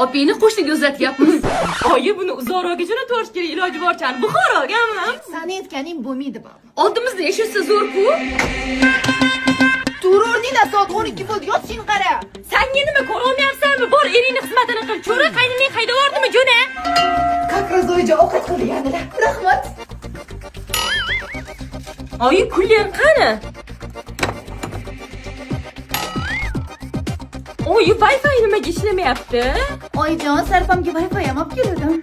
Opingni qo'shniga uzatyapmiz. Oyi, buni Uzoraga jo'natib kerak, iloji boricha. Buxorogami? Sani aytganing bo'lmaydi baba. Oldimizda yashasa zo'r-ku. Turornina soat 12 bo'ldi, yotishing qara. Senga nima ko'rolmayapsanmi? Bor, eringni xizmatini qil. Cho'ra qaynining qayda bordimi, jo'na? Как раз joyga ovqat qilganlar. Rahmat. Oyi, kulyan qani? Oyi, Wi-Fi nimaga ishlamayapti? Oyijon, Sarpamga Wi-Fi ham olib keldim.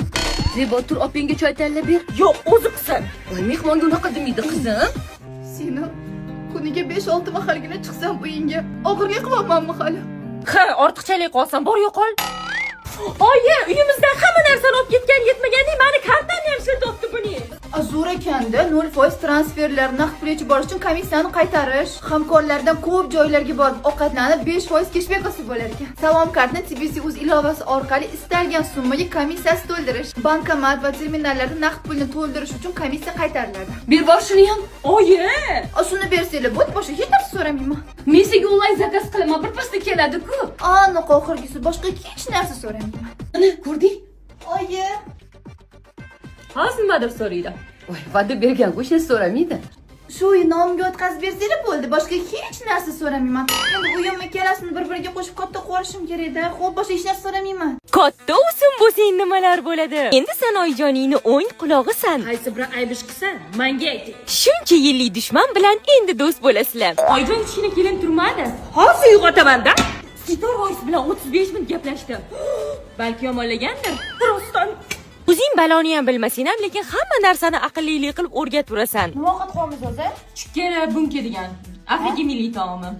Zebo, tur opingga choy tayyorlab ber. Yo'q, o'zi qilsin. Voy, mehmonga unaqa demaydi, qizim. Seni kuniga 5-6 mahalgina chiqsam uyingga. Oxirgi qilyapmanmi hali? Ha, ortiqchalik qolsam, bor yo'qol. Oyi, uyimizdan hamma narsani olib ketgan yetmagandek, meni kartamni ham shiltibdi buni. Zo'r ekanda, 0% transferlar, naqd pul yechib borish uchun komissiyani qaytarish, hamkorlardan ko'p joylarga borib ovqatlanib 5% cashback qilib bo'lar ekan. Salom kartni TBC Uz ilovasi orqali istalgan summaga komissiyasi to'ldirish, bankomat va terminallarda naqd pulni to'ldirish uchun komissiya qaytariladi. Ber bor shuni ham. Oyi, Shuni bersanglar bo'l, boshqa hech narsa so'ramayman. Men senga onlayn zakaz qilaman, birpasda keladi-ku. Aniq oxirgisi, boshqa hech narsa so'ramayman. Ana, ko'rding? Oyi, hozir nimadir so'raydi. Voy, va'da bergan go'shni so'ramaydi. shu nomga o'tkazib bersanglar bo'ldi, boshqa hech narsa so'ramayman. Endi uyim ikkalasini bir-biriga qo'shib katta qilishim kerak-da. Xo'p, boshqa hech narsa so'ramayman. Katta o'sim bo'lsang nimalar bo'ladi? Endi sen oyijoningni o'ng qulog'isan. Qaysi bir aybish qilsa, menga ayting. Shuncha yillik dushman bilan endi do'st bo'lasizlar. Oyijon kichkina kelin turmadi. Hozir uyg'otaman-da. Sitor voice bilan 35 minut gaplashdim. Balki yomonlagandir. Rostdan. O'zing baloni ham bilmasang ham, lekin hamma narsani aqlli qilib o'rgataverasan. Nima ovqat qilamiz o'zi? Chukkala bunka degan. Afrika milliy taomi.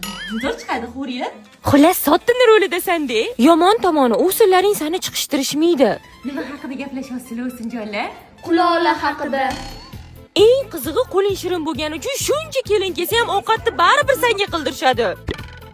Zo'r chiqadi, xo'ringlar. Xullas, sotdini rolida-san-de. Yomon tomoni, usullaring seni chiqishtirishmaydi. Nima haqida gaplashyapsizlar o'sinjonlar? Quloqlar haqida. Eng qizig'i, qo'ling shirin bo'lgani uchun shuncha kelin kelsa ham ovqatni baribir senga qildirishadi.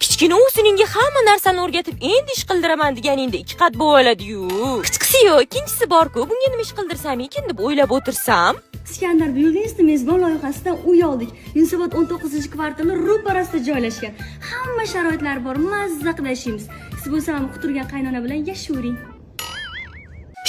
Kichkina o'siningga hamma narsani o'rgatib, endi ish qildiraman deganingda ikki qat bo'ladi-yu. Kichkisi-yu, ikkinchisi bor-ku, bunga nima ish qildirsam ekan deb o'ylab o'tirsam. Iskandar Building'sda mezbon loyihasidan uy oldik. Yunusobod 19-kvartali ro'parasida joylashgan. Hamma sharoitlar bor, mazza qilib yashaymiz. Siz bo'lsa ham quturgan qaynona bilan yashayvering.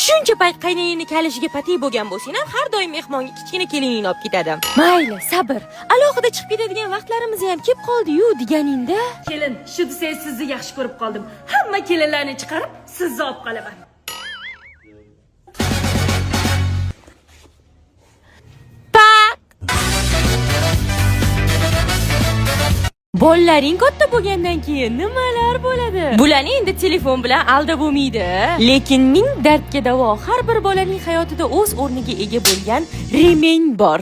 Shuncha payt qaynonangni kalishiga patay bo'lgan bo'lsang ham, har doim mehmonga kichkina keliningni olib ketadi. Mayli, sabr. Alohida chiqib ketadigan vaqtlarimiz ham kelib qoldi-yu deganingda. Kelin, shu desangiz sizni yaxshi ko'rib qoldim. Hamma kelinlarni chiqarib, sizni olib qolaman. Bolalaring katta bo'lgandan keyin nimalar bo'ladi? Bularni endi telefon bilan aldab bo'lmaydi. Lekin ming dardga davo har bir bolaning hayotida o'z o'rniga ega bo'lgan remень bor.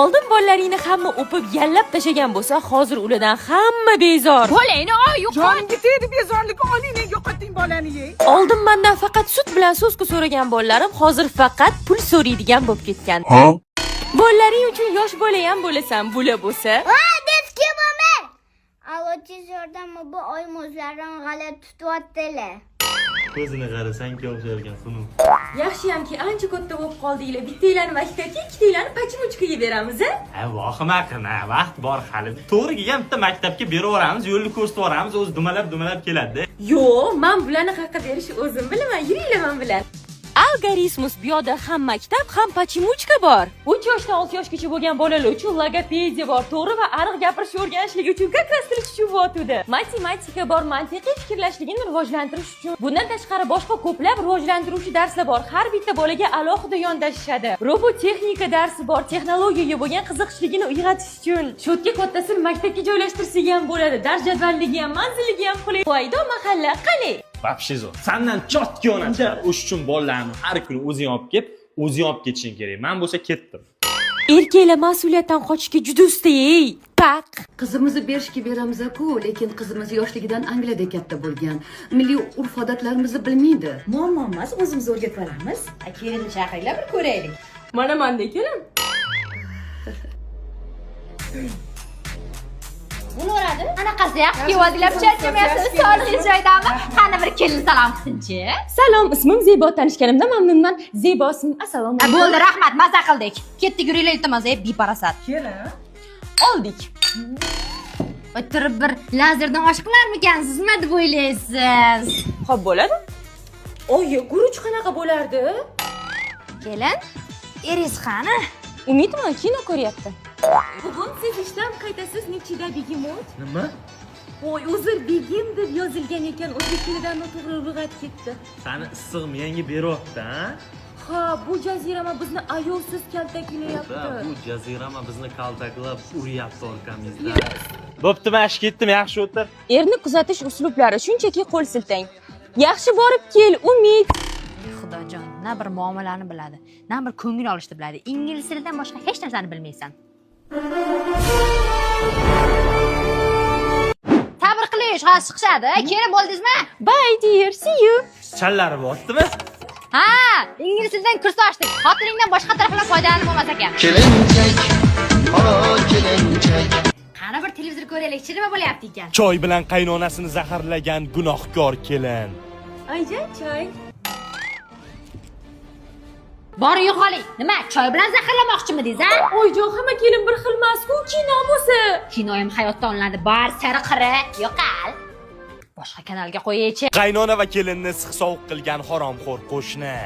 Oldin bolalaringni hamma o'pib, yallab tashagan bo'lsa, hozir ulardan hamma bezor. Bolangni yo'q. Jonimga tegdi bezorlik, oling yo'qoting bolani ye. Oldin mendan faqat sut bilan so'zga so'ragan bolalarim hozir faqat pul so'raydigan bo'lib ketgan. Bolalaring uchun yosh bola ham bo'lasan, bula bo'lsa. Alochiz yordammi bu oyim o'zlarini g'alati tutyaptilar. Ko'zini qarasang o'xsharkan sunu. Yaxshiyamki ancha katta bo'lib qoldinglar. Bittanglarni maktabga, ikkitanglarni pachimuchkaga beramiz, a? Ha, vohima qilma, vaqt bor hali. To'g'riga ham bitta maktabga beraveramiz, yo'lni ko'rsatib yuboramiz, o'zi dumalab keladi. Yo'q, men bularni qayerga berishni o'zim bilaman. Yuringlar men bilan. Algoritmus bu yoqda ham maktab, ham pachimuchka bor. 3 yoshdan 6 yoshgacha bo'lgan bolalar uchun logopediya bor. To'g'ri va aniq gapirishni o'rganishligi uchun kakastirish uchun bo'tudi. Matematika bor, mantiqiy fikrlashligini rivojlantirish uchun. Bundan tashqari boshqa ko'plab rivojlantiruvchi darslar bor. Har bitta bolaga alohida yondashishadi. Robototexnika darsi bor, texnologiyaga bo'lgan qiziqishligini uyg'otish uchun. Sho'tga kattasini maktabga joylashtirsak ham bo'ladi. Dars jadvalligi ham, manzilligi ham qulay. Foyda mahalla qani. Vapshizo, sendan chotga onachar. O'sh uchun bolalarni har kuni o'zing olib kelib, o'zing olib ketishing kerak. Men bo'lsa ketdim. Erkaklar mas'uliyatdan qochishga juda usta-ey. Pak. Qizimizni berishga beramiz-ku, lekin qizimiz yoshligidan Angliyada katta bo'lgan. Milliy urf-odatlarimizni bilmaydi. Muammo emas, o'zimiz o'rgatib olamiz. Kelinni chaqiringlar, bir ko'raylik. Mana menda kelim. Buni o'radi. Anaqasi yaxshi kiyadilar, charchamayapsiz, sog'liqli joydami? Qani bir kelin salom qilsin-chi. Salom, ismim Zebo, tanishganimdan mamnunman. Zebo ism. Assalomu alaykum. Bo'ldi, rahmat, maza qildik. Ketdik, yuringlar, iltimos, beparasat. Kelin. Oldik. O'tirib bir lazerdan osh qilarmikansiz, nima deb o'ylaysiz? Xo'p bo'ladi. Oyi, guruch qanaqa bo'lardi? Kelin, eringiz qani? Umidmi, kino ko'ryapti. Bugun siz ishdan qaytasiz nechida begimot? Nima? Voy, uzr, begim deb yozilgan ekan, o'zbek tilidan noto'g'ri lug'at ketdi. Sani issiq menga beryapti, ha? Ha, bu jazirama bizni ayovsiz kaltaklayapti. Bu jazirama bizni kaltaklab uryapti orkamizda. Bo'pti, men ish ketdim, yaxshi o'tir. Erni kuzatish uslublari shunchaki qo'l siltang. Yaxshi borib kel, Umid. Xudojon, na bir muomalani biladi, na bir ko'ngil olishni biladi. Ingliz tilidan boshqa hech narsani bilmaysan. Sabr qilish, hozir chiqishadi. Kelib bo'ldingizmi? Bye dear, see you. Challari bo'ptimi? Ha, ingliz tilidan kurs ochdik. Xotiningdan boshqa taraflar foydalanib bo'lmas ekan. Qani bir televizor ko'raylik, nima bo'lyapti ekan? Choy bilan qaynonasini zaharlagan gunohkor kelin. Ayjan choy. Bor yo'qoling. Nima, choy bilan zaharlamoqchimidingiz, ha? Oyjon, hamma kelin bir xil emas-ku, kino bo'lsa. Kino ham hayotda olinadi. Bar sari qiri, yo'qal. Boshqa kanalga qo'yaychi. Qaynona va kelinni issiq-sovuq qilgan haromxo'r qo'shni.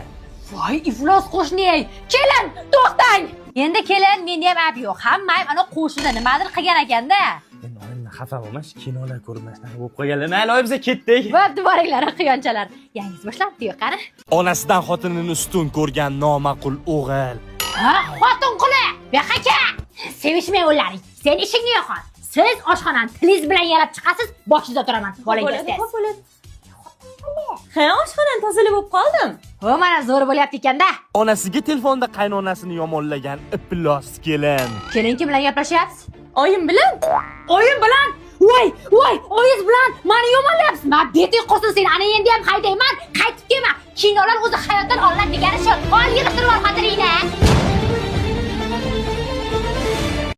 Voy, iflos qo'shni-ey. Kelin, to'xtang. Endi kelin, menda ham ayb yo'q. Hamma ham ana qo'shnida nimadir qilgan ekanda. Men oyimni xafa bo'lmas, kinolar ko'rmasdan bo'lib qolganlar. Mayli, biza ketdik. Bo'pti, boringlar, quyonchalar. Yangiz boshlabdi-yu, qani? Onasidan xotinini ustun ko'rgan noma'qul o'g'il. Ha, xotin quli. Bexaka. Sevishmay o'laring. Sen ishingni yo'qot. Siz oshxonani tilingiz bilan yalab chiqasiz, boshida turaman. Bolangiz. Ha, oshxonani tozalab bo'lib qoldim. Ho, mana zo'r bo'lyapti ekanda. Onasiga telefonda qaynonasini yomonlagan iflos kelin. Kelin kim bilan gaplashyapsiz? Oyim bilan. Oyim bilan? Voy, oyingiz bilan meni yomonlayapsiz. Men beting qursin, seni ana endi ham haydayman. Qaytib kelma. Kinolar o'zi hayotdan olinadi degani shu. Ol, yig'ib